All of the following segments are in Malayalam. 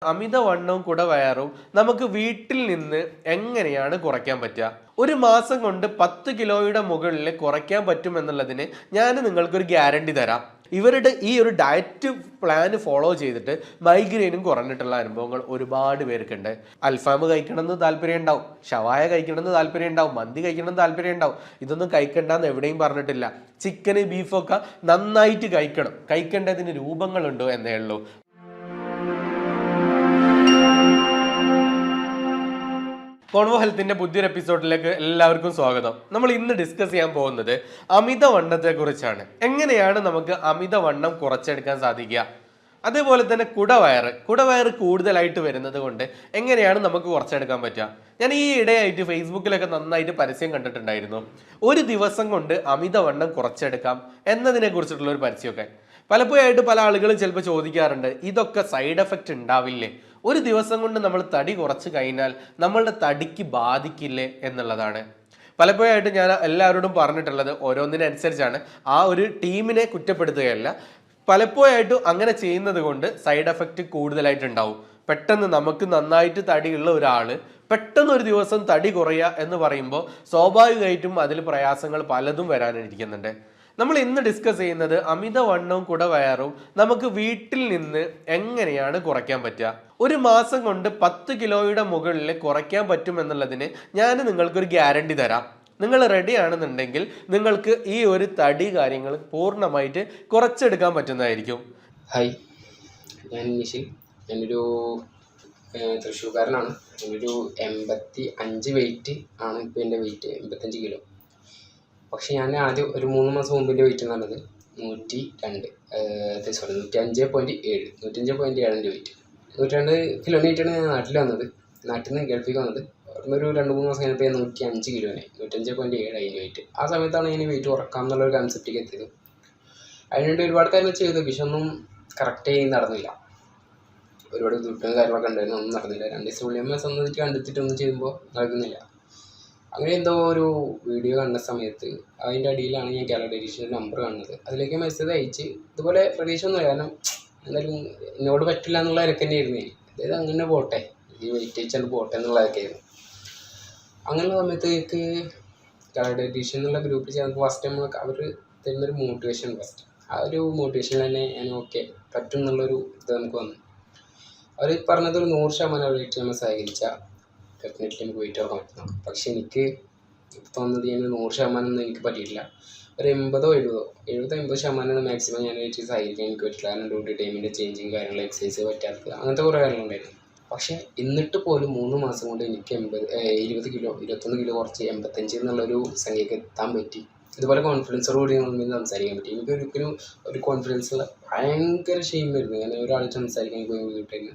അമിതവണ്ണവും കുടവയറും നമുക്ക് വീട്ടിൽ നിന്ന് എങ്ങനെയാണ് കുറയ്ക്കാൻ പറ്റുക? ഒരു മാസം കൊണ്ട് 10 കിലോയുടെ മുകളിൽ കുറയ്ക്കാൻ പറ്റുമെന്നുള്ളതിന് ഞാൻ നിങ്ങൾക്കൊരു ഗ്യാരണ്ടി തരാം. ഇവരുടെ ഈ ഒരു ഡയറ്റ് പ്ലാൻ ഫോളോ ചെയ്തിട്ട് മൈഗ്രെയിനും കുറഞ്ഞിട്ടുള്ള അനുഭവങ്ങൾ ഒരുപാട് പേർക്കുണ്ട്. അൽഫാം കഴിക്കണമെന്ന് താല്പര്യം ഉണ്ടാവും, ഷവായ കഴിക്കണമെന്ന് താല്പര്യം ഉണ്ടാവും, മന്തി കഴിക്കണമെന്ന് താല്പര്യം ഉണ്ടാവും. ഇതൊന്നും കഴിക്കണ്ടെന്ന് എവിടെയും പറഞ്ഞിട്ടില്ല. ചിക്കന് ബീഫൊക്കെ നന്നായിട്ട് കഴിക്കണം. കഴിക്കേണ്ടതിന് രൂപങ്ങളുണ്ടോ എന്നേ ഉള്ളൂ. കോൺവോ ഹെൽത്തിന്റെ പുതിയൊരു എപ്പിസോഡിലേക്ക് എല്ലാവർക്കും സ്വാഗതം. നമ്മൾ ഇന്ന് ഡിസ്കസ് ചെയ്യാൻ പോകുന്നത് അമിതവണ്ണത്തെ കുറിച്ചാണ്. എങ്ങനെയാണ് നമുക്ക് അമിതവണ്ണം കുറച്ചെടുക്കാൻ സാധിക്കുക? അതേപോലെ തന്നെ കുടവയറ് കൂടുതലായിട്ട് വരുന്നത് കൊണ്ട് എങ്ങനെയാണ് നമുക്ക് കുറച്ചെടുക്കാൻ പറ്റുക? ഞാൻ ഈ ഇടയായിട്ട് ഫേസ്ബുക്കിലൊക്കെ നന്നായിട്ട് പരസ്യം കണ്ടിട്ടുണ്ടായിരുന്നു. ഒരു ദിവസം കൊണ്ട് അമിതവണ്ണം കുറച്ചെടുക്കാം എന്നതിനെ കുറിച്ചിട്ടുള്ള ഒരു പരസ്യമൊക്കെ. പലപ്പോഴായിട്ട് പല ആളുകളും ചിലപ്പോൾ ചോദിക്കാറുണ്ട്, ഇതൊക്കെ സൈഡ് എഫക്റ്റ് ഉണ്ടാവില്ലേ? ഒരു ദിവസം കൊണ്ട് നമ്മൾ തടി കുറച്ച് കഴിഞ്ഞാൽ നമ്മളുടെ തടിക്ക് ബാധിക്കില്ലേ എന്നുള്ളതാണ്. പലപ്പോഴായിട്ട് ഞാൻ എല്ലാവരോടും പറഞ്ഞിട്ടുള്ളത് ഓരോന്നിനനുസരിച്ചാണ്. ആ ഒരു ടീമിനെ കുറ്റപ്പെടുത്തുകയല്ല. പലപ്പോഴായിട്ടും അങ്ങനെ ചെയ്യുന്നത് കൊണ്ട് സൈഡ് എഫക്റ്റ് കൂടുതലായിട്ടുണ്ടാവും. പെട്ടെന്ന് നമുക്ക് നന്നായിട്ട് തടിയുള്ള ഒരാൾ പെട്ടെന്ന് ഒരു ദിവസം തടി കുറയുക എന്ന് പറയുമ്പോൾ സ്വാഭാവികമായിട്ടും അതിൽ പ്രയാസങ്ങൾ പലതും വരാനിരിക്കുന്നുണ്ട്. നമ്മൾ ഇന്ന് ഡിസ്കസ് ചെയ്യുന്നത് അമിതവണ്ണവും കുടവയറും നമുക്ക് വീട്ടിൽ നിന്ന് എങ്ങനെയാണ് കുറയ്ക്കാൻ പറ്റുക. ഒരു മാസം കൊണ്ട് 10 കിലോയുടെ മുകളിൽ കുറയ്ക്കാൻ പറ്റുമെന്നുള്ളതിന് ഞാൻ നിങ്ങൾക്കൊരു ഗ്യാരണ്ടി തരാം. നിങ്ങൾ റെഡി ആണെന്നുണ്ടെങ്കിൽ നിങ്ങൾക്ക് ഈ ഒരു തടി കാര്യങ്ങൾ പൂർണ്ണമായിട്ട് കുറച്ചെടുക്കാൻ പറ്റുന്നതായിരിക്കും. ഹായ്, ഞാൻ നിഷിൽ. ഞാനൊരു തൃശ്ശൂർക്കാരനാണ്. ഞാനൊരു 85 വെയിറ്റ് ആണ്. ഇപ്പോൾ എൻ്റെ വെയിറ്റ് 85 കിലോ. പക്ഷെ ഞാൻ ആദ്യം ഒരു 3 മാസം മുമ്പിൻ്റെ വെയിറ്റ് എന്ന് പറഞ്ഞത് 105.7 105.7 വെയിറ്റ്. 102 കിലോമീറ്ററാണ് ഞാൻ നാട്ടിൽ വന്നത്. നാട്ടിൽ നിന്ന് ഗൾഫിൽ വന്നത്. അവിടുന്ന് ഒരു 2-3 മാസം കഴിഞ്ഞപ്പോൾ 105 കിലോനെ 105.7 അതിൻ്റെ വെയിറ്റ്. ആ സമയത്താണ് ഞാൻ വെയിറ്റ് കുറക്കാം എന്നുള്ളൊരു കൺസെപ്റ്റിലേക്ക് എത്തിയത്. അതിനുവേണ്ടി ഒരുപാട് കാര്യങ്ങൾ ചെയ്തു, പക്ഷെ ഒന്നും കറക്റ്റായി നടന്നില്ല. ഒരുപാട് ദുഃഖവും കാര്യങ്ങളൊക്കെ ഉണ്ടായിരുന്നു, ഒന്നും നടന്നില്ല. 2 ദിവസം ഉള്ളിയമ്മ സ്വന്തമായിട്ട് കണ്ടെത്തിയിട്ടൊന്നും ചെയ്യുമ്പോൾ നടക്കുന്നില്ല. അങ്ങനെ എന്തോ ഒരു വീഡിയോ കണ്ട സമയത്ത് അതിൻ്റെ അടിയിലാണ് ഞാൻ കാലഡേരീഷൻ്റെ നമ്പർ കാണുന്നത്. അതിലേക്ക് മെസ്സേജ് അയച്ച് ഇതുപോലെ പ്രതീക്ഷ ഒന്നുമില്ല, കാരണം എന്തായാലും എന്നോട് പറ്റില്ല എന്നുള്ള ഇരക്ക് തന്നെ ആയിരുന്നു. അതായത് അങ്ങനെ പോട്ടെ, ഈ വെയിറ്റ് വെച്ചാൽ പോട്ടെ എന്നുള്ളതൊക്കെ ആയിരുന്നു. അങ്ങനെയുള്ള സമയത്ത് എനിക്ക് കാലഡേരീഷൻ എന്നുള്ള ഗ്രൂപ്പിൽ ചേർന്ന് ഫസ്റ്റ് ടൈം അവർ തരുന്നൊരു മോട്ടിവേഷൻ, ആ ഒരു മോട്ടിവേഷനിൽ തന്നെ ഞാൻ ഓക്കെ പറ്റും എന്നുള്ളൊരു ഇത് നമുക്ക് വന്നു. അവർ പറഞ്ഞത് ഒരു 100% വെയിറ്റ് നമ്മൾ സഹകരിച്ചാൽ ഡെഫിനറ്റ്ലി നമുക്ക് വെയിറ്റ് കുറക്കാൻ പറ്റുന്നു. പക്ഷെ എനിക്ക് തോന്നുന്നത് ഞാൻ 100% ഒന്നും എനിക്ക് പറ്റിയിട്ടില്ല. ഒരു 80-80% മാക്സിമം ഞാൻ വെയിറ്റ് സഹകരിക്കാൻ എനിക്ക് പറ്റില്ല. കാരണം ഡ്യൂട്ടി ടൈമിൻ്റെ ചേഞ്ചിങ് കാര്യങ്ങൾ, എക്സസൈസ് പറ്റാത്തത്, അങ്ങനത്തെ കുറേ കാര്യങ്ങളുണ്ടായിരുന്നു. പക്ഷേ എന്നിട്ട് പോലും 3 മാസം കൊണ്ട് എനിക്ക് 21 കിലോ കുറച്ച് 85 എന്നുള്ളൊരു സംഖ്യക്ക് എത്താൻ പറ്റി. ഇതുപോലെ കോൺഫിഡൻസോടുകൂടി നമ്മൾ സംസാരിക്കാൻ പറ്റി. എനിക്ക് ഒരിക്കലും ഒരു കോൺഫിഡൻസുള്ള ഭയങ്കര ഷെയിം വരുന്നു. ഞാൻ ഒരാൾ സംസാരിക്കാൻ വീട്ടിൽ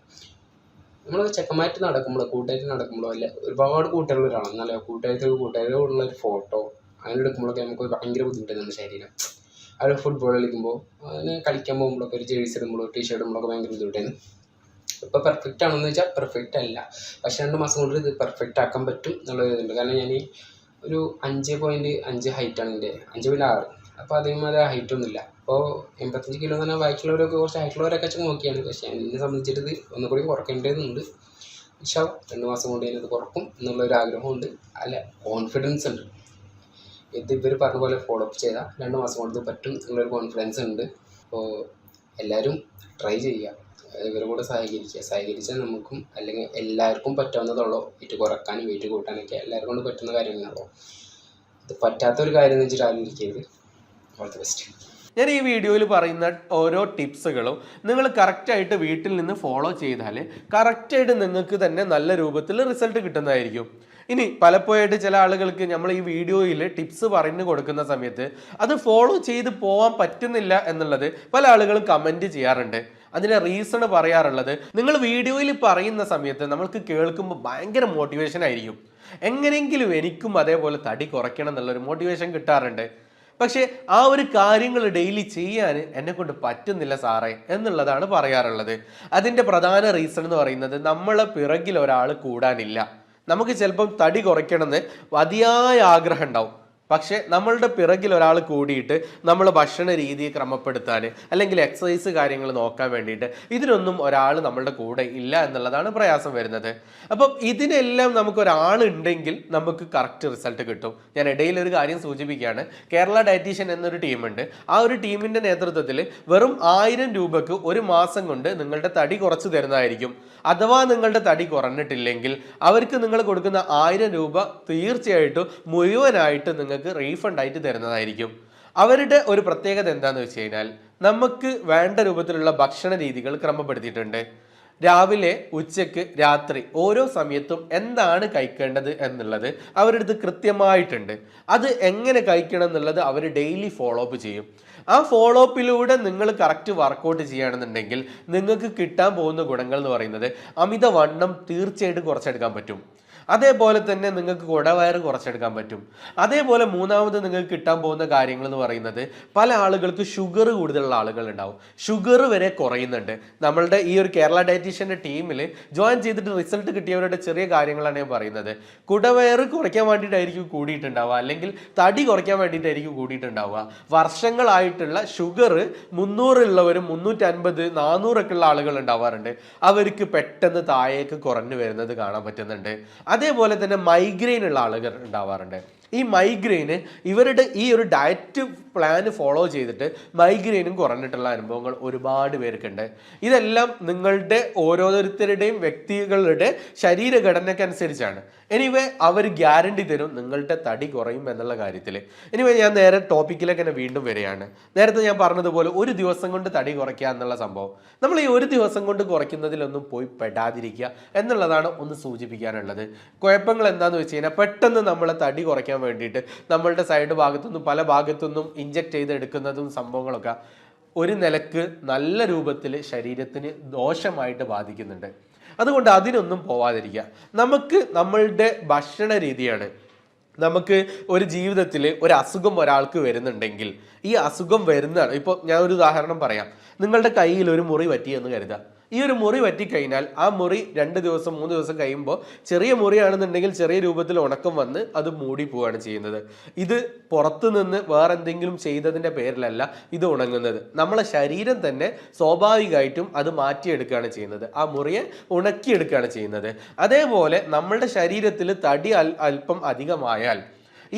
നമ്മൾ ചെക്കന്മായിട്ട് നടക്കുമ്പോഴോ കൂട്ടായിട്ട് നടക്കുമ്പോഴോ അല്ല, ഒരുപാട് കൂട്ടുകാരുള്ള ഒരാളാണ്. നല്ല കൂട്ടുകാരോടുള്ള ഒരു ഫോട്ടോ അങ്ങനെ എടുക്കുമ്പോഴൊക്കെ നമുക്ക് ഭയങ്കര ബുദ്ധിമുട്ടാണ് നമ്മുടെ ശരീരം. അവർ ഫുട്ബോൾ കളിക്കുമ്പോൾ അങ്ങനെ കളിക്കാൻ പോകുമ്പോഴൊക്കെ ഒരു ജേഴ്സി ഇടുമ്പോഴോ ടീഷർട്ട് ഇടുമ്പോഴൊക്കെ ഭയങ്കര ബുദ്ധിമുട്ടായിരുന്നു. ഇപ്പോൾ പെർഫെക്റ്റ് ആണെന്ന് വെച്ചാൽ പെർഫെക്റ്റ് അല്ല, പക്ഷേ 2 മാസം കൊണ്ട് ഇത് പെർഫെക്റ്റ് ആക്കാൻ പറ്റും എന്നുള്ളൊരിതുണ്ട്. കാരണം ഞാൻ ഒരു 5.5 ഹൈറ്റാണ് എൻ്റെ, 5.6. അപ്പോൾ അതേമാതിരി ഹൈറ്റൊന്നുമില്ല. അപ്പോൾ 85 കിലോ എന്ന് പറഞ്ഞാൽ ബാക്കിയുള്ളവരൊക്കെ കുറച്ച് ഹൈറ്റുള്ളവരൊക്കെ വെച്ച് നോക്കിയാണ്. പക്ഷേ എന്നെ സംബന്ധിച്ചിട്ട് ഇത് ഒന്നുകൂടി കുറയ്ക്കേണ്ടതുണ്ട്. പക്ഷേ 2 മാസം കൊണ്ട് ഞാനത് കുറക്കും എന്നുള്ളൊരു ആഗ്രഹമുണ്ട്, അല്ല കോൺഫിഡൻസ് ഉണ്ട്. ഇത് ഇവർ പറഞ്ഞ പോലെ ഫോളോ അപ്പ് ചെയ്താൽ 2 മാസം കൊണ്ട് പറ്റും എന്നുള്ളൊരു കോൺഫിഡൻസ് ഉണ്ട്. അപ്പോൾ എല്ലാവരും ട്രൈ ചെയ്യുക, ഇവരെ കൂടെ സഹകരിച്ചാൽ നമുക്കും അല്ലെങ്കിൽ എല്ലാവർക്കും പറ്റാവുന്നതുള്ളൂ. വെയിറ്റ് കുറക്കാനും വെയിറ്റ് കൂട്ടാനൊക്കെ എല്ലാവർക്കും കൊണ്ട് പറ്റുന്ന കാര്യങ്ങളാണല്ലോ. ഇത് പറ്റാത്തൊരു കാര്യം എന്ന് വെച്ചിട്ട് ആരും ഇരിക്കരുത്. All the best. ഞാൻ ഈ വീഡിയോയിൽ പറയുന്ന ഓരോ ടിപ്സുകളും നിങ്ങൾ കറക്റ്റായിട്ട് വീട്ടിൽ നിന്ന് ഫോളോ ചെയ്താൽ കറക്റ്റായിട്ട് നിങ്ങൾക്ക് തന്നെ നല്ല രൂപത്തിൽ റിസൾട്ട് കിട്ടുന്നതായിരിക്കും. ഇനി പലപ്പോഴായിട്ട് ചില ആളുകൾക്ക് നമ്മൾ ഈ വീഡിയോയിൽ ടിപ്സ് പറഞ്ഞു കൊടുക്കുന്ന സമയത്ത് അത് ഫോളോ ചെയ്ത് പോകാൻ പറ്റുന്നില്ല എന്നുള്ളത് പല ആളുകളും കമൻറ്റ് ചെയ്യാറുണ്ട്. അതിന് റീസൺ പറയാറുള്ളത്, നിങ്ങൾ വീഡിയോയിൽ പറയുന്ന സമയത്ത് നമ്മൾക്ക് കേൾക്കുമ്പോൾ ഭയങ്കര മോട്ടിവേഷൻ ആയിരിക്കും. എങ്ങനെയെങ്കിലും എനിക്കും അതേപോലെ തടി കുറയ്ക്കണം എന്നുള്ളൊരു മോട്ടിവേഷൻ കിട്ടാറുണ്ട്. പക്ഷേ ആ ഒരു കാര്യങ്ങൾ ഡെയിലി ചെയ്യാൻ എന്നെ കൊണ്ട് പറ്റുന്നില്ല സാറേ എന്നുള്ളതാണ് പറയാറുള്ളത്. അതിൻ്റെ പ്രധാന റീസൺ എന്ന് പറയുന്നത് നമ്മളെ പിറകിൽ ഒരാൾ കൂടാനില്ല. നമുക്ക് ചിലപ്പം തടി കുറയ്ക്കണമെന്ന് അതിയായ ആഗ്രഹം ഉണ്ടാവും, പക്ഷേ നമ്മളുടെ പിറകിൽ ഒരാൾ കൂടിയിട്ട് നമ്മൾ ഭക്ഷണ രീതി ക്രമപ്പെടുത്താൻ അല്ലെങ്കിൽ എക്സസൈസ് കാര്യങ്ങൾ നോക്കാൻ വേണ്ടിയിട്ട് ഇതിനൊന്നും ഒരാൾ നമ്മളുടെ കൂടെ ഇല്ല എന്നുള്ളതാണ് പ്രയാസം വരുന്നത്. അപ്പം ഇതിനെല്ലാം നമുക്ക് ഒരാളുണ്ടെങ്കിൽ നമുക്ക് കറക്റ്റ് റിസൾട്ട് കിട്ടും. ഞാൻ ഇടയിൽ ഒരു കാര്യം സൂചിപ്പിക്കുകയാണ്. കേരള ഡയറ്റീഷ്യൻ എന്നൊരു ടീമുണ്ട്. ആ ഒരു ടീമിൻ്റെ നേതൃത്വത്തിൽ വെറും 1000 രൂപക്ക് ഒരു മാസം കൊണ്ട് നിങ്ങളുടെ തടി കുറച്ച് തരുന്നതായിരിക്കും. അഥവാ നിങ്ങളുടെ തടി കുറഞ്ഞിട്ടില്ലെങ്കിൽ അവർക്ക് നിങ്ങൾ കൊടുക്കുന്ന 1000 രൂപ തീർച്ചയായിട്ടും മുഴുവനായിട്ട് നിങ്ങൾക്ക് റീഫണ്ട് ആയിട്ട് തരുന്നതായിരിക്കും. അവരുടെ ഒരു പ്രത്യേകത എന്താണെന്ന് വെച്ച് കഴിഞ്ഞാൽ നമുക്ക് വേണ്ട രൂപത്തിലുള്ള ഭക്ഷണ രീതികൾ ക്രമപ്പെടുത്തിയിട്ടുണ്ട്. രാവിലെ, ഉച്ചക്ക്, രാത്രി ഓരോ സമയത്തും എന്താണ് കഴിക്കേണ്ടത് എന്നുള്ളത് അവരുടെ അടുത്ത് കൃത്യമായിട്ടുണ്ട്. അത് എങ്ങനെ കഴിക്കണം എന്നുള്ളത് അവർ ഡെയിലി ഫോളോ അപ്പ് ചെയ്യും. ആ ഫോളോ അപ്പിലൂടെ നിങ്ങൾ കറക്റ്റ് വർക്കൗട്ട് ചെയ്യുകയാണെന്നുണ്ടെങ്കിൽ നിങ്ങൾക്ക് കിട്ടാൻ പോകുന്ന ഗുണങ്ങൾ എന്ന് പറയുന്നത് അമിതവണ്ണം തീർച്ചയായിട്ടും കുറച്ചെടുക്കാൻ പറ്റും. അതേപോലെ തന്നെ നിങ്ങൾക്ക് കുടവയറ് കുറച്ചെടുക്കാൻ പറ്റും. അതേപോലെ മൂന്നാമത് നിങ്ങൾക്ക് കിട്ടാൻ പോകുന്ന കാര്യങ്ങൾ എന്ന് പറയുന്നത് പല ആളുകൾക്ക് ഷുഗർ കൂടുതലുള്ള ആളുകൾ ഉണ്ടാവും. ഷുഗർ വരെ കുറയുന്നുണ്ട്. നമ്മളുടെ ഈ ഒരു കേരള ഡയറ്റീഷ്യൻ്റെ ടീമിൽ ജോയിൻ ചെയ്തിട്ട് റിസൾട്ട് കിട്ടിയവരുടെ ചെറിയ കാര്യങ്ങളാണ് ഞാൻ പറയുന്നത്. കുടവയറ് കുറയ്ക്കാൻ വേണ്ടിയിട്ടായിരിക്കും കൂടിയിട്ടുണ്ടാവുക, അല്ലെങ്കിൽ തടി കുറയ്ക്കാൻ വേണ്ടിയിട്ടായിരിക്കും കൂടിയിട്ടുണ്ടാവുക. വർഷങ്ങളായിട്ടുള്ള ഷുഗർ 300 ഉള്ളവരും 350, 400 ഒക്കെ ഉള്ള ആളുകൾ ഉണ്ടാവാറുണ്ട്. അവർക്ക് പെട്ടെന്ന് താഴേക്ക് കുറഞ്ഞു വരുന്നത് കാണാൻ പറ്റുന്നുണ്ട്. അതേപോലെ തന്നെ മൈഗ്രെയിൻ ഉള്ള ആളുകൾ ഉണ്ടാവാറുണ്ട്. ഈ മൈഗ്രെയിന് ഇവരുടെ ഈ ഒരു ഡയറ്റ് പ്ലാൻ ഫോളോ ചെയ്തിട്ട് മൈഗ്രെയിനും കുറഞ്ഞിട്ടുള്ള അനുഭവങ്ങൾ ഒരുപാട് പേർക്കുണ്ട്. ഇതെല്ലാം നിങ്ങളുടെ ഓരോരുത്തരുടെയും വ്യക്തികളുടെ ശരീരഘടനയ്ക്കനുസരിച്ചാണ്. എനിവേ അവർ ഗ്യാരണ്ടി തരും നിങ്ങളുടെ തടി കുറയും എന്നുള്ള കാര്യത്തിൽ. എനിവേ ഞാൻ നേരെ ടോപ്പിക്കിലേക്ക് തന്നെ വീണ്ടും വരികയാണ്. നേരത്തെ ഞാൻ പറഞ്ഞതുപോലെ ഒരു ദിവസം കൊണ്ട് തടി കുറയ്ക്കുക എന്നുള്ള സംഭവം, നമ്മൾ ഈ ഒരു ദിവസം കൊണ്ട് കുറയ്ക്കുന്നതിലൊന്നും പോയി പെടാതിരിക്കുക എന്നുള്ളതാണ് ഒന്ന് സൂചിപ്പിക്കാനുള്ളത്. കുഴപ്പങ്ങൾ എന്താണെന്ന് വെച്ച് കഴിഞ്ഞാൽ പെട്ടെന്ന് നമ്മളെ തടി കുറയ്ക്കാൻ വേണ്ടിയിട്ട് നമ്മളുടെ സൈഡ് ഭാഗത്തുനിന്നും പല ഭാഗത്തുനിന്നും ഇഞ്ചക്ട് ചെയ്തെടുക്കുന്നതും സംഭവങ്ങളൊക്കെ ഒരു നിലക്ക് നല്ല രൂപത്തിൽ ശരീരത്തിന് ദോഷമായിട്ട് ബാധിക്കുന്നുണ്ട്. അതുകൊണ്ട് അതിനൊന്നും പോവാതിരിക്കുക. നമുക്ക് നമ്മളുടെ ഭക്ഷണ രീതിയാണ്. നമുക്ക് ഒരു ജീവിതത്തിൽ ഒരു അസുഖം ഒരാൾക്ക് വരുന്നുണ്ടെങ്കിൽ ഈ അസുഖം വരുന്നതാണ്. ഇപ്പോൾ ഞാൻ ഒരു ഉദാഹരണം പറയാം. നിങ്ങളുടെ കയ്യിൽ ഒരു മുറി പറ്റിയെന്ന് കരുതാം. ഈ ഒരു മുറി പറ്റിക്കഴിഞ്ഞാൽ ആ മുറി 2 ദിവസം 3 ദിവസം കഴിയുമ്പോൾ ചെറിയ മുറിയാണെന്നുണ്ടെങ്കിൽ ചെറിയ രൂപത്തിൽ ഉണക്കം വന്ന് അത് മൂടി പോവുകയാണ് ചെയ്യുന്നത്. ഇത് പുറത്തു നിന്ന് വേറെ എന്തെങ്കിലും ചെയ്തതിൻ്റെ പേരിലല്ല ഇത് ഉണങ്ങുന്നത്. നമ്മളെ ശരീരം തന്നെ സ്വാഭാവികമായിട്ടും അത് മാറ്റിയെടുക്കുകയാണ് ചെയ്യുന്നത്. ആ മുറിയെ ഉണക്കിയെടുക്കുകയാണ് ചെയ്യുന്നത്. അതേപോലെ നമ്മളുടെ ശരീരത്തിൽ തടി അല്പം അധികമായാൽ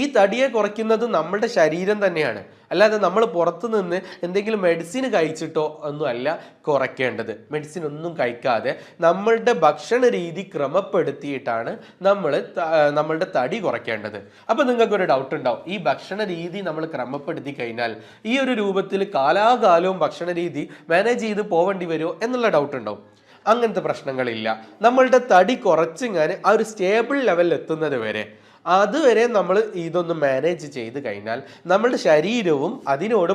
ഈ തടിയെ കുറയ്ക്കുന്നത് നമ്മളുടെ ശരീരം തന്നെയാണ്. അല്ലാതെ നമ്മൾ പുറത്തു നിന്ന് എന്തെങ്കിലും മെഡിസിൻ കഴിച്ചിട്ടോ ഒന്നും അല്ല കുറയ്ക്കേണ്ടത്. മെഡിസിൻ ഒന്നും കഴിക്കാതെ നമ്മളുടെ ഭക്ഷണ രീതി ക്രമപ്പെടുത്തിയിട്ടാണ് നമ്മളുടെ തടി കുറയ്ക്കേണ്ടത്. അപ്പം നിങ്ങൾക്കൊരു ഡൗട്ട് ഉണ്ടാവും, ഈ ഭക്ഷണ രീതി നമ്മൾ ക്രമപ്പെടുത്തി കഴിഞ്ഞാൽ ഈ ഒരു രൂപത്തിൽ കാലാകാലവും ഭക്ഷണ രീതി മാനേജ് ചെയ്ത് പോവേണ്ടി വരുമോ എന്നുള്ള ഡൗട്ട് ഉണ്ടാവും. അങ്ങനത്തെ പ്രശ്നങ്ങളില്ല. നമ്മളുടെ തടി കുറച്ചിങ്ങനെ ആ ഒരു സ്റ്റേബിൾ ലെവലിൽ എത്തുന്നത് വരെ അതുവരെ നമ്മൾ ഇതൊന്ന് മാനേജ് ചെയ്ത് കഴിഞ്ഞാൽ നമ്മളുടെ ശരീരവും അതിനോട്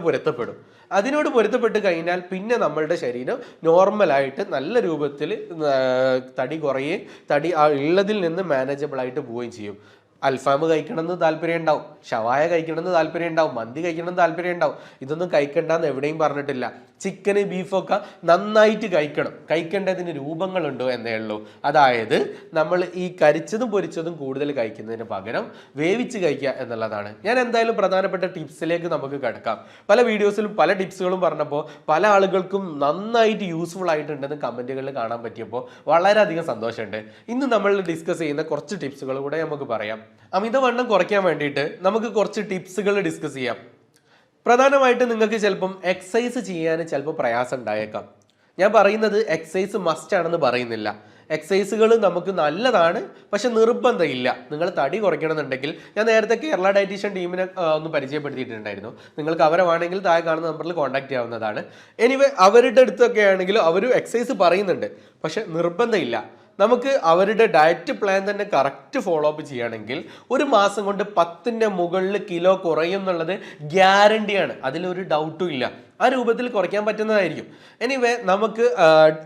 പൊരുത്തപ്പെട്ട് കഴിഞ്ഞാൽ പിന്നെ നമ്മളുടെ ശരീരം നോർമലായിട്ട് നല്ല രൂപത്തിൽ തടി കുറയുകയും തടി ഉള്ളതിൽ നിന്ന് മാനേജബിൾ ആയിട്ട് പോവുകയും ചെയ്യും. അൽഫാം കഴിക്കണമെന്ന് താല്പര്യം ഉണ്ടാവും, ഷവായ കഴിക്കണമെന്ന് താല്പര്യം ഉണ്ടാവും, മന്തി കഴിക്കണമെന്ന് താല്പര്യം ഉണ്ടാവും. ഇതൊന്നും കഴിക്കണ്ടെന്ന് എവിടെയും പറഞ്ഞിട്ടില്ല. ചിക്കന്, ബീഫൊക്കെ നന്നായിട്ട് കഴിക്കണം. കഴിക്കേണ്ടതിന് രൂപങ്ങളുണ്ടോ എന്നേ ഉള്ളൂ. അതായത് നമ്മൾ ഈ കരിച്ചതും പൊരിച്ചതും കൂടുതൽ കഴിക്കുന്നതിന് പകരം വേവിച്ച് കഴിക്കുക എന്നുള്ളതാണ്. ഞാൻ എന്തായാലും പ്രധാനപ്പെട്ട ടിപ്സിലേക്ക് നമുക്ക് കിടക്കാം. പല വീഡിയോസിലും പല ടിപ്സുകളും പറഞ്ഞപ്പോൾ പല ആളുകൾക്കും നന്നായിട്ട് യൂസ്ഫുൾ ആയിട്ടുണ്ടെന്ന് കമൻറ്റുകളിൽ കാണാൻ പറ്റിയപ്പോൾ വളരെയധികം സന്തോഷമുണ്ട്. ഇന്ന് നമ്മൾ ഡിസ്കസ് ചെയ്യുന്ന കുറച്ച് ടിപ്സുകൾ കൂടെ നമുക്ക് പറയാം. അമിതവണ്ണം കുറയ്ക്കാൻ വേണ്ടിയിട്ട് നമുക്ക് കുറച്ച് ടിപ്സുകൾ ഡിസ്കസ് ചെയ്യാം. പ്രധാനമായിട്ട് നിങ്ങൾക്ക് ചിലപ്പം എക്സസൈസ് ചെയ്യാൻ ചിലപ്പോൾ പ്രയാസം ഉണ്ടായേക്കാം. ഞാൻ പറയുന്നത് എക്സസൈസ് മസ്റ്റ് ആണെന്ന് പറയുന്നില്ല. എക്സസൈസുകൾ നമുക്ക് നല്ലതാണ്, പക്ഷെ നിർബന്ധമില്ല. നിങ്ങൾ തടി കുറയ്ക്കണമെന്നുണ്ടെങ്കിൽ ഞാൻ നേരത്തെ കേരള ഡയറ്റീഷ്യൻ ടീമിനെ ഒന്ന് പരിചയപ്പെടുത്തിയിട്ടുണ്ടായിരുന്നു. നിങ്ങൾക്ക് അവരെ വേണമെങ്കിൽ താഴെ കാണുന്ന നമ്പറിൽ കോൺടാക്ട് ചെയ്യാവുന്നതാണ്. എനിവേ അവരുടെ അടുത്തൊക്കെ ആണെങ്കിൽ അവർ എക്സസൈസ് പറയുന്നുണ്ട്, പക്ഷെ നിർബന്ധമില്ല. നമുക്ക് അവരുടെ ഡയറ്റ് പ്ലാൻ തന്നെ കറക്റ്റ് ഫോളോ അപ്പ് ചെയ്യുകയാണെങ്കിൽ ഒരു മാസം കൊണ്ട് 10ന്റെ മുകളിൽ കിലോ കുറയും എന്നുള്ളത് ഗ്യാരണ്ടിയാണ്. അതിലൊരു ഡൗട്ടും ഇല്ല. ആ രൂപത്തിൽ കുറയ്ക്കാൻ പറ്റുന്നതായിരിക്കും. എനിവേ നമുക്ക്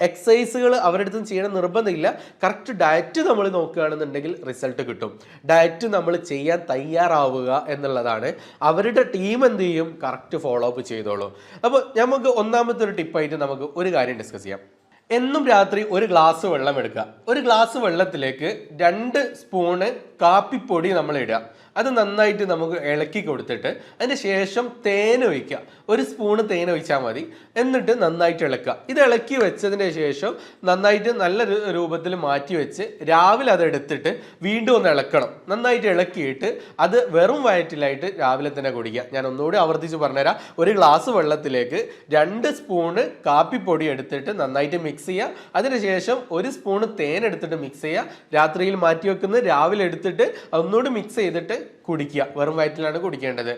എക്സസൈസുകൾ അവരുടെ അടുത്തും ചെയ്യണം നിർബന്ധമില്ല. കറക്റ്റ് ഡയറ്റ് നമ്മൾ നോക്കുകയാണെന്നുണ്ടെങ്കിൽ റിസൾട്ട് കിട്ടും. ഡയറ്റ് നമ്മൾ ചെയ്യാൻ തയ്യാറാവുക എന്നുള്ളതാണ്. അവരുടെ ടീം എന്ത് ചെയ്യും, കറക്റ്റ് ഫോളോ അപ്പ് ചെയ്തോളൂ. അപ്പോൾ നമുക്ക് ഒന്നാമത്തെ ഒരു ടിപ്പായിട്ട് നമുക്ക് ഒരു കാര്യം ഡിസ്കസ് ചെയ്യാം. എന്നും രാത്രി ഒരു ഗ്ലാസ് വെള്ളം എടുക്കുക. ഒരു ഗ്ലാസ് വെള്ളത്തിലേക്ക് 2 സ്പൂണ് കാപ്പിപ്പൊടി നമ്മൾ ഇടുക. അത് നന്നായിട്ട് നമുക്ക് ഇളക്കി കൊടുത്തിട്ട് അതിന് ശേഷം തേൻ ഒഴിക്കുക. ഒരു സ്പൂണ് തേൻ ഒഴിച്ചാൽ മതി. എന്നിട്ട് നന്നായിട്ട് ഇളക്കുക. ഇത് ഇളക്കി വെച്ചതിന് ശേഷം നന്നായിട്ട് നല്ല രൂപത്തിൽ മാറ്റി വെച്ച് രാവിലെ അത് എടുത്തിട്ട് വീണ്ടും ഒന്ന് ഇളക്കണം. നന്നായിട്ട് ഇളക്കിയിട്ട് അത് വെറും വയറ്റിലായിട്ട് രാവിലെ തന്നെ കുടിക്കുക. ഞാൻ ഒന്നുകൂടി ആവർത്തിച്ച് പറഞ്ഞുതരാം. ഒരു ഗ്ലാസ് വെള്ളത്തിലേക്ക് 2 സ്പൂണ് കാപ്പിപ്പൊടി എടുത്തിട്ട് നന്നായിട്ട് മിക്സ് ചെയ്യുക. അതിനുശേഷം 1 സ്പൂണ് തേൻ എടുത്തിട്ട് മിക്സ് ചെയ്യുക. രാത്രിയിൽ മാറ്റി വെക്കുന്നത് രാവിലെ എടുത്തിട്ട് ഒന്നുകൂടി മിക്സ് ചെയ്തിട്ട് കുടിക്കുക. വെറും വയറ്റിലാണ് കുടിക്കേണ്ടത്.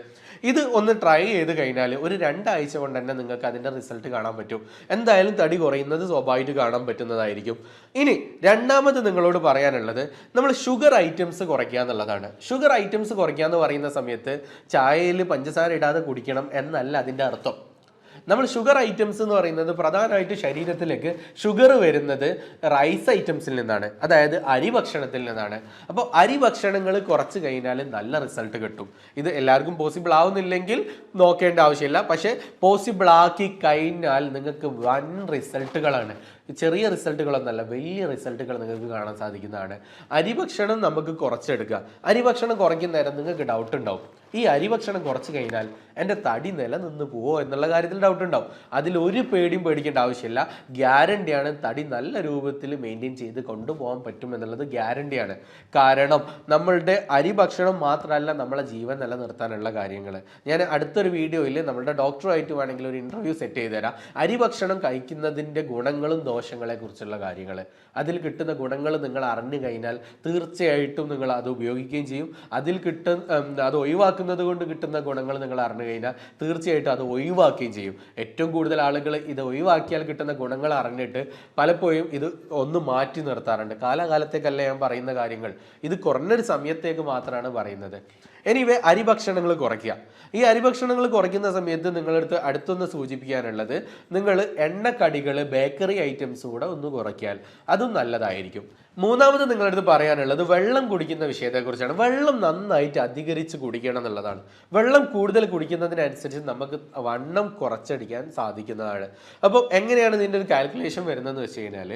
ഇത് ഒന്ന് ട്രൈ ചെയ്ത് കഴിഞ്ഞാൽ ഒരു 2 ആഴ്ച കൊണ്ട് തന്നെ നിങ്ങൾക്ക് അതിൻ്റെ റിസൾട്ട് കാണാൻ പറ്റും. എന്തായാലും തടി കുറയുന്നത് സ്വാഭാവികമായിട്ട് കാണാൻ പറ്റുന്നതായിരിക്കും. ഇനി രണ്ടാമത് നിങ്ങളോട് പറയാനുള്ളത് നമ്മൾ ഷുഗർ ഐറ്റംസ് കുറയ്ക്കുക എന്നുള്ളതാണ്. ഷുഗർ ഐറ്റംസ് കുറയ്ക്കുക എന്ന് പറയുന്ന സമയത്ത് ചായയിൽ പഞ്ചസാര ഇടാതെ കുടിക്കണം എന്നല്ല അതിൻ്റെ അർത്ഥം. നമ്മൾ ഷുഗർ ഐറ്റംസ് എന്ന് പറയുന്നത് പ്രധാനമായിട്ട് ശരീരത്തിലേക്ക് ഷുഗർ വരുന്നത് റൈസ് ഐറ്റംസിൽ നിന്നാണ്, അതായത് അരി ഭക്ഷണത്തിൽ നിന്നാണ്. അപ്പോൾ അരി ഭക്ഷണങ്ങൾ കുറച്ച് കഴിഞ്ഞാൽ നല്ല റിസൾട്ട് കിട്ടും. ഇത് എല്ലാവർക്കും പോസിബിൾ ആവുന്നില്ലെങ്കിൽ നോക്കേണ്ട ആവശ്യമില്ല. പക്ഷേ പോസിബിൾ ആക്കി കഴിഞ്ഞാൽ നിങ്ങൾക്ക് വൻ റിസൾട്ടുകളാണ്. ചെറിയ റിസൾട്ടുകളൊന്നല്ല, വലിയ റിസൾട്ടുകൾ നിങ്ങൾക്ക് കാണാൻ സാധിക്കുന്നതാണ്. അരിഭക്ഷണം നമുക്ക് കുറച്ചെടുക്കുക. അരിഭക്ഷണം കുറയ്ക്കുന്ന നേരം നിങ്ങൾക്ക് ഡൗട്ട് ഉണ്ടാവും, ഈ അരിഭക്ഷണം കുറച്ച് കഴിഞ്ഞാൽ എൻ്റെ തടി നിലനിന്ന് പോവോ എന്നുള്ള കാര്യത്തിൽ ഡൗട്ട് ഉണ്ടാവും. അതിലൊരു പേടിയും പേടിക്കേണ്ട ആവശ്യമില്ല. ഗ്യാരണ്ടിയാണ്, തടി നല്ല രൂപത്തിൽ മെയിൻറ്റെയിൻ ചെയ്ത് കൊണ്ടുപോകാൻ പറ്റും എന്നുള്ളത് ഗ്യാരണ്ടിയാണ്. കാരണം നമ്മളുടെ അരിഭക്ഷണം മാത്രമല്ല നമ്മളെ ജീവൻ നിലനിർത്താനുള്ള കാര്യങ്ങൾ. ഞാൻ അടുത്തൊരു വീഡിയോയിൽ നമ്മളുടെ ഡോക്ടറുമായിട്ട് വേണമെങ്കിൽ ഒരു ഇൻ്റർവ്യൂ സെറ്റ് ചെയ്ത് തരാം. അരിഭക്ഷണം കഴിക്കുന്നതിൻ്റെ ഗുണങ്ങളും ദോഷങ്ങളെ കുറിച്ചുള്ള കാര്യങ്ങൾ, അതിൽ കിട്ടുന്ന ഗുണങ്ങൾ നിങ്ങൾ അറിഞ്ഞു കഴിഞ്ഞാൽ തീർച്ചയായിട്ടും നിങ്ങൾ അത് ഉപയോഗിക്കുകയും ചെയ്യും. അതിൽ അത് ഒഴിവാക്കുന്നത് കൊണ്ട് കിട്ടുന്ന ഗുണങ്ങൾ നിങ്ങൾ അറിഞ്ഞു കഴിഞ്ഞാൽ തീർച്ചയായിട്ടും അത് ഒഴിവാക്കുകയും ചെയ്യും. ഏറ്റവും കൂടുതൽ ആളുകൾ ഇത് ഒഴിവാക്കിയാൽ കിട്ടുന്ന ഗുണങ്ങൾ അറിഞ്ഞിട്ട് പലപ്പോഴും ഇത് ഒന്ന് മാറ്റി നിർത്താറുണ്ട്. കാലകാലത്തേക്കല്ല ഞാൻ പറയുന്ന കാര്യങ്ങൾ, ഇത് കുറഞ്ഞൊരു സമയത്തേക്ക് മാത്രമാണ് പറയുന്നത്. എനിവേ, അരിഭക്ഷണങ്ങൾ കുറയ്ക്കുക. ഈ അരിഭക്ഷണങ്ങൾ കുറയ്ക്കുന്ന സമയത്ത് നിങ്ങളടുത്ത് അടുത്തൊന്ന് സൂചിപ്പിക്കാനുള്ളത്, നിങ്ങൾ എണ്ണക്കടികൾ, ബേക്കറി ഐറ്റംസ് കൂടെ ഒന്ന് കുറയ്ക്കാൽ അതും നല്ലതായിരിക്കും. മൂന്നാമത് നിങ്ങളടുത്ത് പറയാനുള്ളത് വെള്ളം കുടിക്കുന്ന വിഷയത്തെക്കുറിച്ചാണ്. വെള്ളം നന്നായിട്ട് അധികരിച്ച് കുടിക്കണം എന്നുള്ളതാണ്. വെള്ളം കൂടുതൽ കുടിക്കുന്നതിനനുസരിച്ച് നമുക്ക് വണ്ണം കുറച്ചടിക്കാൻ സാധിക്കുന്നതാണ്. അപ്പോൾ എങ്ങനെയാണ് ഇതിൻ്റെ ഒരു കാൽക്കുലേഷൻ വരുന്നതെന്ന് വെച്ച് കഴിഞ്ഞാൽ,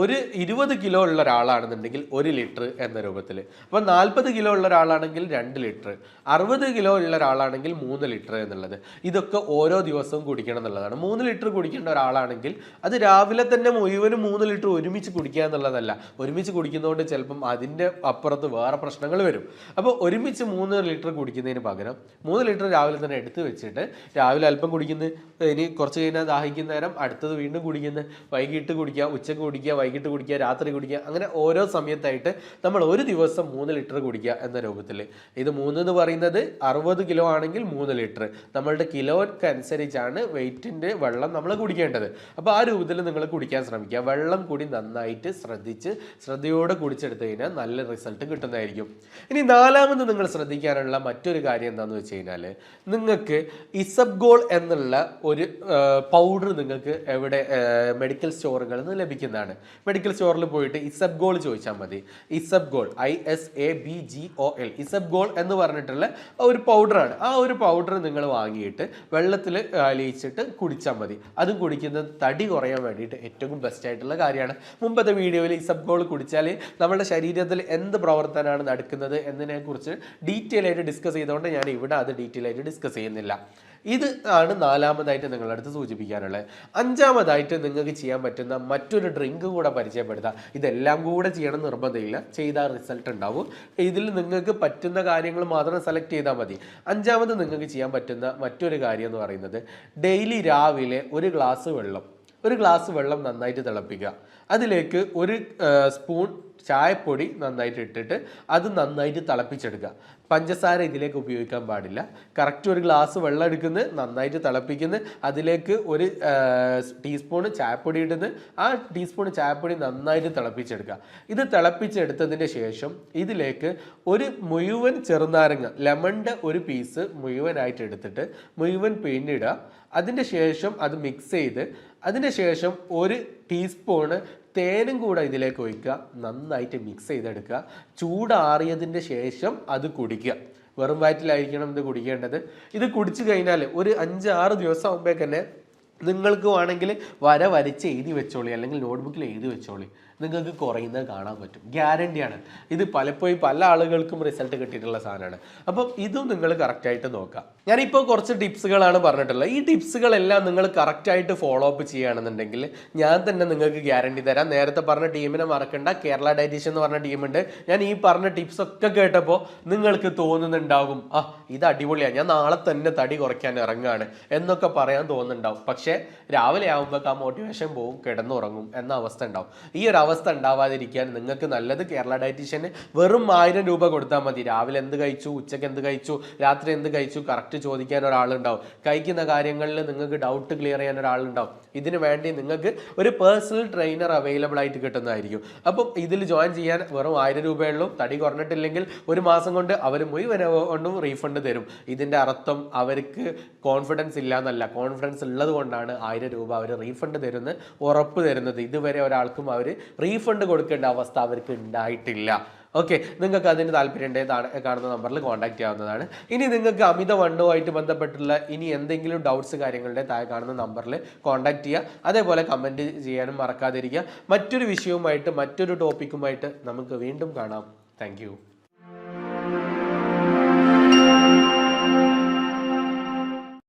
ഒരു 20 കിലോ ഉള്ള ഒരാളാണെന്നുണ്ടെങ്കിൽ 1 ലിറ്റർ എന്ന രൂപത്തിൽ, അപ്പോൾ 40 കിലോ ഉള്ള ഒരാളാണെങ്കിൽ 2 ലിറ്റർ, 60 കിലോ ഉള്ള ഒരാളാണെങ്കിൽ 3 ലിറ്റർ എന്നുള്ളത്. ഇതൊക്കെ ഓരോ ദിവസവും കുടിക്കണം എന്നുള്ളതാണ്. 3 ലിറ്റർ കുടിക്കേണ്ട ഒരാളാണെങ്കിൽ അത് രാവിലെ തന്നെ മുഴുവനും 3 ലിറ്റർ ഒരുമിച്ച് കുടിക്കുക എന്നുള്ളതല്ല. ഒരുമിച്ച് കുടിക്കുന്നതുകൊണ്ട് ചിലപ്പം അതിൻ്റെ അപ്പുറത്ത് വേറെ പ്രശ്നങ്ങൾ വരും. അപ്പോൾ ഒരുമിച്ച് 3 ലിറ്റർ കുടിക്കുന്നതിന് പകരം 3 ലിറ്റർ രാവിലെ തന്നെ എടുത്ത് വെച്ചിട്ട് രാവിലെ അല്പം കുടിക്കുന്നത്, ഇനി കുറച്ച് കഴിഞ്ഞാൽ ദാഹിക്കുന്ന നേരം അടുത്തത് വീണ്ടും കുടിക്കുന്നത്, വൈകിട്ട് കുടിക്കുക, ഉച്ചക്ക് കുടിക്കുക, വൈകിട്ട് കുടിക്കുക, രാത്രി കുടിക്കുക, അങ്ങനെ ഓരോ സമയത്തായിട്ട് നമ്മൾ ഒരു ദിവസം 3 ലിറ്റർ കുടിക്കുക എന്ന രൂപത്തിൽ. ഇത് 3 എന്ന് പറയുന്നത് 60 കിലോ ആണെങ്കിൽ 3 ലിറ്റർ, നമ്മളുടെ കിലോയ്ക്ക് അനുസരിച്ചാണ് വെയിറ്റിൻ്റെ വെള്ളം നമ്മൾ കുടിക്കേണ്ടത്. അപ്പോൾ ആ രൂപത്തിൽ നിങ്ങൾ കുടിക്കാൻ ശ്രമിക്കുക. വെള്ളം കൂടി നന്നായിട്ട് ശ്രദ്ധയോടെ കുടിച്ചെടുത്ത് കഴിഞ്ഞാൽ നല്ല റിസൾട്ട് കിട്ടുന്നതായിരിക്കും. ഇനി നാലാമത് നിങ്ങൾ ശ്രദ്ധിക്കാനുള്ള മറ്റൊരു കാര്യം എന്താണെന്ന് വെച്ച് കഴിഞ്ഞാൽ, നിങ്ങൾക്ക് ഇസബ്ഗോൾ എന്നുള്ള ഒരു പൗഡർ നിങ്ങൾക്ക് എവിടെ മെഡിക്കൽ സ്റ്റോറുകളിൽ നിന്ന് ലഭിക്കുന്നതാണ്. മെഡിക്കൽ സ്റ്റോറിൽ പോയിട്ട് ഇസബ്ഗോൾ ചോദിച്ചാൽ മതി. ഇസബ്ഗോൾ, ISABGOL, ഇസബ്ഗോൾ എന്ന് പറഞ്ഞിട്ടുള്ള ഒരു പൗഡറാണ്. ആ ഒരു പൗഡർ നിങ്ങൾ വാങ്ങിയിട്ട് വെള്ളത്തിൽ അലിയിച്ചിട്ട് കുടിച്ചാൽ മതി. അതും കുടിക്കുന്നത് തടി കുറയാൻ വേണ്ടിയിട്ട് ഏറ്റവും ബെസ്റ്റ് ആയിട്ടുള്ള കാര്യമാണ്. മുമ്പത്തെ വീഡിയോയിൽ ഇസബ്ഗോൾ കുടിച്ചാൽ നമ്മുടെ ശരീരത്തിൽ എന്ത് പ്രവർത്തനമാണ് നടക്കുന്നത് എന്നതിനെക്കുറിച്ച് ഡീറ്റെയിൽ ആയിട്ട് ഡിസ്കസ് ചെയ്തുകൊണ്ട് ഞാൻ ഇവിടെ അത് ഡീറ്റെയിൽ ആയിട്ട് ഡിസ്കസ് ചെയ്യുന്നില്ല. ഇത് ആണ് നാലാമതായിട്ട് നിങ്ങളുടെ അടുത്ത് സൂചിപ്പിക്കാനുള്ളത്. അഞ്ചാമതായിട്ട് നിങ്ങൾക്ക് ചെയ്യാൻ പറ്റുന്ന മറ്റൊരു ഡ്രിങ്ക് കൂടെ പരിചയപ്പെടുത്താം. ഇതെല്ലാം കൂടെ ചെയ്യണം നിർബന്ധമില്ല, ചെയ്താൽ റിസൾട്ട് ഉണ്ടാവും. ഇതിൽ നിങ്ങൾക്ക് പറ്റുന്ന കാര്യങ്ങൾ മാത്രം സെലക്ട് ചെയ്താൽ മതി. അഞ്ചാമത് നിങ്ങൾക്ക് ചെയ്യാൻ പറ്റുന്ന മറ്റൊരു കാര്യം എന്ന് പറയുന്നത്, ഡെയിലി രാവിലെ ഒരു ഗ്ലാസ് വെള്ളം നന്നായിട്ട് തിളപ്പിക്കുക. അതിലേക്ക് 1 സ്പൂൺ ചായപ്പൊടി നന്നായിട്ട് ഇട്ടിട്ട് അത് നന്നായിട്ട് തിളപ്പിച്ചെടുക്കുക. പഞ്ചസാര ഇതിലേക്ക് ഉപയോഗിക്കാൻ പാടില്ല. കറക്റ്റ് 1 ഗ്ലാസ് വെള്ളം എടുക്കുന്നത്, നന്നായിട്ട് തിളപ്പിക്കുന്നത്, അതിലേക്ക് 1 ടീസ്പൂണ് ചായപ്പൊടി ഇടുന്നത്, ആ ടീസ്പൂൺ ചായപ്പൊടി നന്നായിട്ട് തിളപ്പിച്ചെടുക്കുക. ഇത് തിളപ്പിച്ചെടുത്തതിന് ശേഷം ഇതിലേക്ക് 1 മുഴുവൻ ചെറുനാരങ്ങ, ലെമണിൻ്റെ 1 പീസ് മുഴുവനായിട്ട് എടുത്തിട്ട് മുഴുവൻ പിഴിഞ്ഞിടുക. അതിൻ്റെ ശേഷം അത് മിക്സ് ചെയ്ത് അതിന് ശേഷം 1 ടീസ്പൂണ് തേനും കൂടെ ഇതിലേക്ക് ഒഴിക്കുക. നന്നായിട്ട് മിക്സ് ചെയ്തെടുക്കുക. ചൂടാറിയതിൻ്റെ ശേഷം അത് കുടിക്കുക. വെറും വയറ്റിലായിരിക്കണം ഇത് കുടിക്കേണ്ടത്. ഇത് കുടിച്ചു കഴിഞ്ഞാൽ ഒരു 5-6 ദിവസം ആകുമ്പോൾ തന്നെ നിങ്ങൾക്ക് വേണമെങ്കിൽ വരച്ച് എഴുതി വെച്ചോളി, അല്ലെങ്കിൽ നോട്ട്ബുക്കിൽ എഴുതി വെച്ചോളി. നിങ്ങൾക്ക് കുറയുന്നത് കാണാൻ പറ്റും. ഗ്യാരണ്ടിയാണ്. ഇത് പലപ്പോഴും പല ആളുകൾക്കും റിസൾട്ട് കിട്ടിയിട്ടുള്ള സാധനമാണ്. അപ്പം ഇതും നിങ്ങൾ കറക്റ്റായിട്ട് നോക്കുക. ഞാനിപ്പോൾ കുറച്ച് ടിപ്സുകളാണ് പറഞ്ഞിട്ടുള്ളത്. ഈ ടിപ്സുകളെല്ലാം നിങ്ങൾ കറക്റ്റായിട്ട് ഫോളോ അപ്പ് ചെയ്യുകയാണെന്നുണ്ടെങ്കിൽ ഞാൻ തന്നെ നിങ്ങൾക്ക് ഗ്യാരണ്ടി തരാം. നേരത്തെ പറഞ്ഞ ടീമിനെ മറക്കണ്ട. കേരള ഡയറ്റീഷ്യൻ എന്ന് പറഞ്ഞ ടീമുണ്ട്. ഞാൻ ഈ പറഞ്ഞ ടിപ്സ് ഒക്കെ കേട്ടപ്പോൾ നിങ്ങൾക്ക് തോന്നുന്നുണ്ടാകും, ഇത് അടിപൊളിയാണ്, ഞാൻ നാളെ തന്നെ തടി കുറയ്ക്കാൻ ഇറങ്ങുകയാണ് എന്നൊക്കെ പറയാൻ തോന്നുന്നുണ്ടാവും. പക്ഷേ രാവിലെ ആകുമ്പോൾ ആ മോട്ടിവേഷൻ പോവും, കിടന്നുറങ്ങും എന്ന അവസ്ഥ ഉണ്ടാവും. ഈ ഒരു അവസ്ഥ ഉണ്ടാവാതിരിക്കാൻ നിങ്ങൾക്ക് നല്ലത് കേരള ഡയറ്റീഷ്യന് വെറും 1000 രൂപ കൊടുത്താൽ മതി. രാവിലെ എന്ത് കഴിച്ചു, ഉച്ചയ്ക്ക് എന്ത് കഴിച്ചു, രാത്രി എന്ത് കഴിച്ചു കറക്റ്റ് ചോദിക്കാൻ ഒരാളുണ്ടാവും. കഴിക്കുന്ന കാര്യങ്ങളിൽ നിങ്ങൾക്ക് ഡൗട്ട് ക്ലിയർ ചെയ്യാൻ ഒരാളുണ്ടാവും. ഇതിന് വേണ്ടി നിങ്ങൾക്ക് ഒരു പേഴ്സണൽ ട്രെയിനർ അവൈലബിൾ ആയിട്ട് കിട്ടുന്നതായിരിക്കും. അപ്പം ഇതിൽ ജോയിൻ ചെയ്യാൻ വെറും 1000 രൂപയുള്ളൂ. തടി കുറഞ്ഞിട്ടില്ലെങ്കിൽ 1 മാസം കൊണ്ട് അവർ മുഴുവൻ കൊണ്ടും റീഫണ്ട് തരും. ഇതിൻ്റെ അർത്ഥം അവർക്ക് കോൺഫിഡൻസ് ഇല്ല എന്നല്ല, കോൺഫിഡൻസ് ഉള്ളത് കൊണ്ടാണ് 1000 രൂപ അവർ റീഫണ്ട് തരുന്നത്, ഉറപ്പ് തരുന്നത്. ഇതുവരെ ഒരാൾക്കും അവർ റീഫണ്ട് കൊടുക്കേണ്ട അവസ്ഥ അവർക്ക് ഉണ്ടായിട്ടില്ല. ഓക്കെ, നിങ്ങൾക്ക് അതിന് താല്പര്യമുണ്ടെങ്കിൽ കാണുന്ന നമ്പറിൽ കോൺടാക്ട് ചെയ്യാവുന്നതാണ്. ഇനി നിങ്ങൾക്ക് അമിതവണ്ണവുമായിട്ട് ബന്ധപ്പെട്ടുള്ള ഇനി എന്തെങ്കിലും ഡൗട്ട്സ് കാര്യങ്ങളുടെ താഴെ കാണുന്ന നമ്പറിൽ കോൺടാക്ട് ചെയ്യുക. അതേപോലെ കമൻറ്റ് ചെയ്യാനും മറക്കാതിരിക്കുക. മറ്റൊരു വിഷയവുമായിട്ട് മറ്റൊരു ടോപ്പിക്കുമായിട്ട് നമുക്ക് വീണ്ടും കാണാം. താങ്ക്